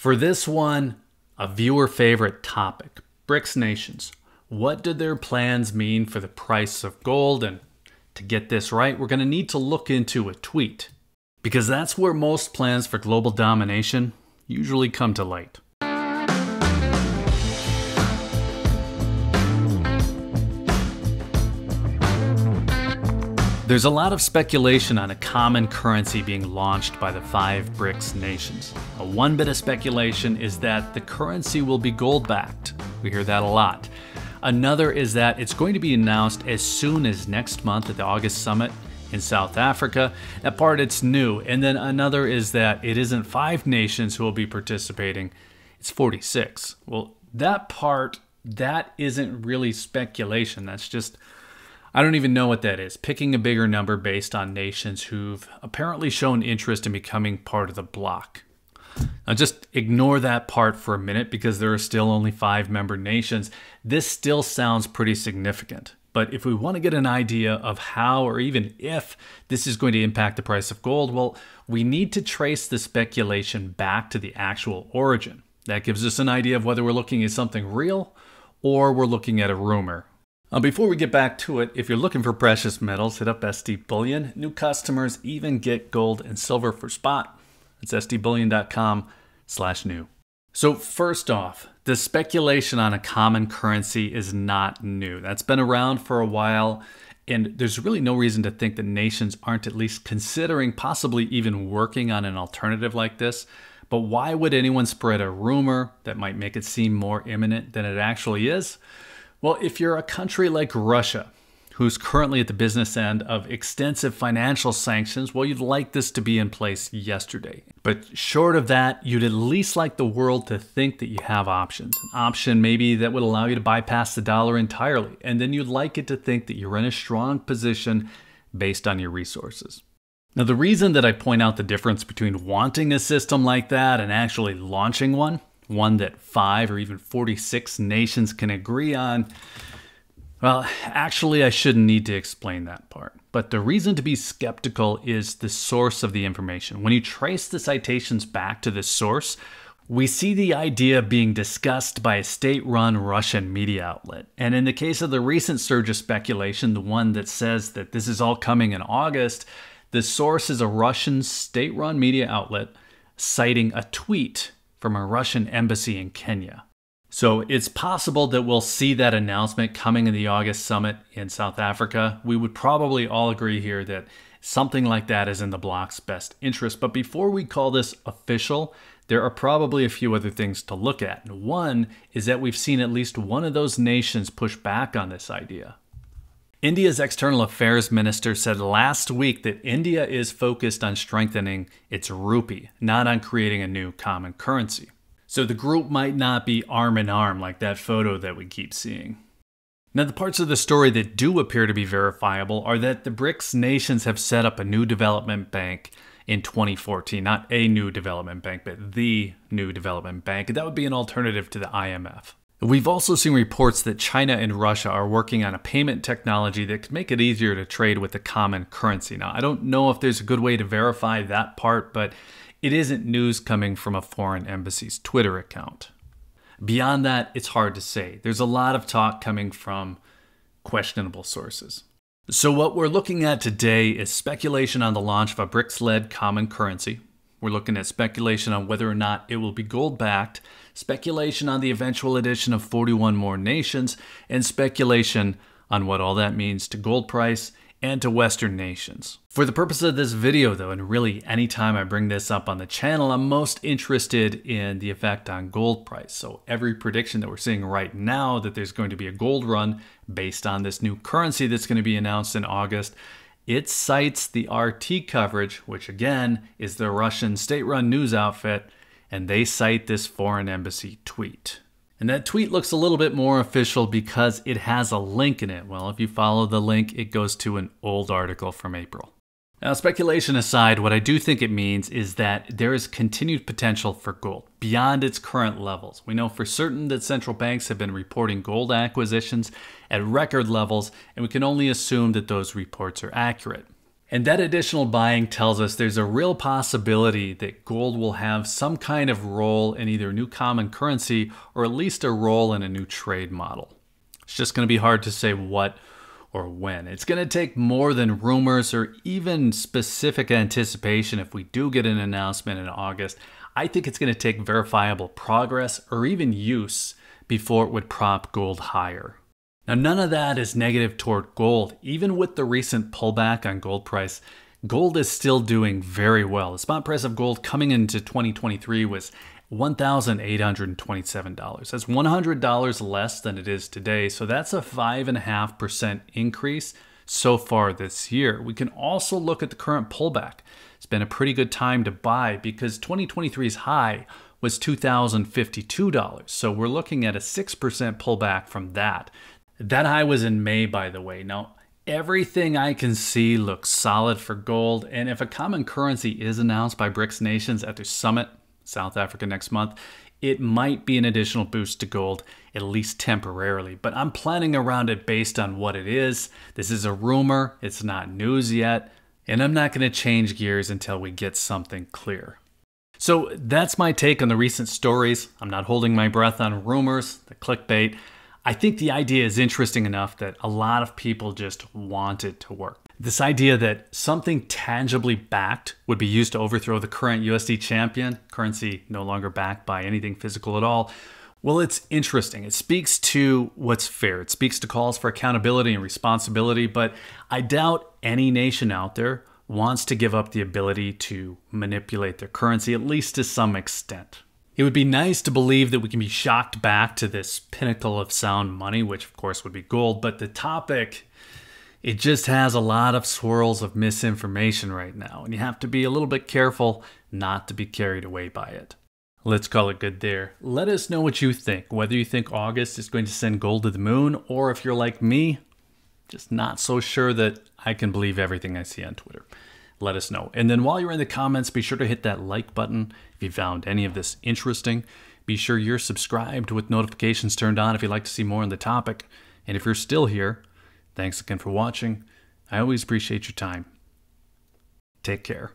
For this one, a viewer favorite topic, BRICS nations. What do their plans mean for the price of gold? And to get this right, we're going to need to look into a tweet, because that's where most plans for global domination usually come to light. There's a lot of speculation on a common currency being launched by the 5 BRICS nations. One bit of speculation is that the currency will be gold-backed. We hear that a lot. Another is that it's going to be announced as soon as next month at the August Summit in South Africa. That part, it's new. And then another is that it isn't 5 nations who will be participating, it's 46. Well, that part, that isn't really speculation. That's just, I don't even know what that is. Picking a bigger number based on nations who've apparently shown interest in becoming part of the bloc. Now just ignore that part for a minute because there are still only 5 member nations. This still sounds pretty significant. But if we want to get an idea of how or even if this is going to impact the price of gold, well, we need to trace the speculation back to the actual origin. That gives us an idea of whether we're looking at something real or we're looking at a rumor. Before we get back to it, if you're looking for precious metals, hit up SD Bullion. New customers even get gold and silver for spot. It's sdbullion.com/new. So first off, the speculation on a common currency is not new. That's been around for a while, and there's really no reason to think that nations aren't at least considering, possibly even working on an alternative like this. But why would anyone spread a rumor that might make it seem more imminent than it actually is? Well, if you're a country like Russia, who's currently at the business end of extensive financial sanctions, well, you'd like this to be in place yesterday. But short of that, you'd at least like the world to think that you have options. An option maybe that would allow you to bypass the dollar entirely. And then you'd like it to think that you're in a strong position based on your resources. Now, the reason that I point out the difference between wanting a system like that and actually launching one that 5 or even 46 nations can agree on, well, actually, I shouldn't need to explain that part. But the reason to be skeptical is the source of the information. When you trace the citations back to the source, we see the idea being discussed by a state-run Russian media outlet. And in the case of the recent surge of speculation, the one that says that this is all coming in August, the source is a Russian state-run media outlet citing a tweet from a Russian embassy in Kenya. So it's possible that we'll see that announcement coming in the August summit in South Africa. We would probably all agree here that something like that is in the bloc's best interest. But before we call this official, there are probably a few other things to look at. And one is that we've seen at least one of those nations push back on this idea. India's external affairs minister said last week that India is focused on strengthening its rupee, not on creating a new common currency. So the group might not be arm in arm like that photo that we keep seeing. Now, the parts of the story that do appear to be verifiable are that the BRICS nations have set up a new development bank in 2014. Not a new development bank, but the new development bank. That would be an alternative to the IMF. We've also seen reports that China and Russia are working on a payment technology that could make it easier to trade with a common currency. Now, I don't know if there's a good way to verify that part, but it isn't news coming from a foreign embassy's Twitter account. Beyond that, it's hard to say. There's a lot of talk coming from questionable sources. So what we're looking at today is speculation on the launch of a BRICS-led common currency. We're looking at speculation on whether or not it will be gold-backed, speculation on the eventual addition of 41 more nations, and speculation on what all that means to gold price and to Western nations. For the purpose of this video though, and really anytime I bring this up on the channel, I'm most interested in the effect on gold price. So every prediction that we're seeing right now that there's going to be a gold run based on this new currency that's going to be announced in August, it cites the RT coverage, which again is the Russian state-run news outfit, and they cite this foreign embassy tweet. And that tweet looks a little bit more official because it has a link in it. Well, if you follow the link, it goes to an old article from April. Now, speculation aside, what I do think it means is that there is continued potential for gold beyond its current levels. We know for certain that central banks have been reporting gold acquisitions at record levels, and we can only assume that those reports are accurate. And that additional buying tells us there's a real possibility that gold will have some kind of role in either a new common currency or at least a role in a new trade model. It's just going to be hard to say what or when. It's going to take more than rumors or even specific anticipation if we do get an announcement in August. I think it's going to take verifiable progress or even use before it would prop gold higher. Now, none of that is negative toward gold. Even with the recent pullback on gold price, gold is still doing very well. The spot price of gold coming into 2023 was $1,827. That's $100 less than it is today. So that's a 5.5% increase so far this year. We can also look at the current pullback. It's been a pretty good time to buy because 2023's high was $2,052. So we're looking at a 6% pullback from that. That high was in May, by the way. Now, everything I can see looks solid for gold. And if a common currency is announced by BRICS nations at their summit, South Africa next month, it might be an additional boost to gold, at least temporarily. But I'm planning around it based on what it is. This is a rumor. It's not news yet. And I'm not going to change gears until we get something clear. So that's my take on the recent stories. I'm not holding my breath on rumors, the clickbait. I think the idea is interesting enough that a lot of people just want it to work. This idea that something tangibly backed would be used to overthrow the current USD champion, currency no longer backed by anything physical at all, well, it's interesting. It speaks to what's fair. It speaks to calls for accountability and responsibility, but I doubt any nation out there wants to give up the ability to manipulate their currency, at least to some extent. It would be nice to believe that we can be shocked back to this pinnacle of sound money, which of course would be gold, but the topic, it just has a lot of swirls of misinformation right now, and you have to be a little bit careful not to be carried away by it. Let's call it good there. Let us know what you think, whether you think August is going to send gold to the moon, or if you're like me, just not so sure that I can believe everything I see on Twitter. Let us know. And then while you're in the comments, be sure to hit that like button if you found any of this interesting. Be sure you're subscribed with notifications turned on if you'd like to see more on the topic. And if you're still here, thanks again for watching. I always appreciate your time. Take care.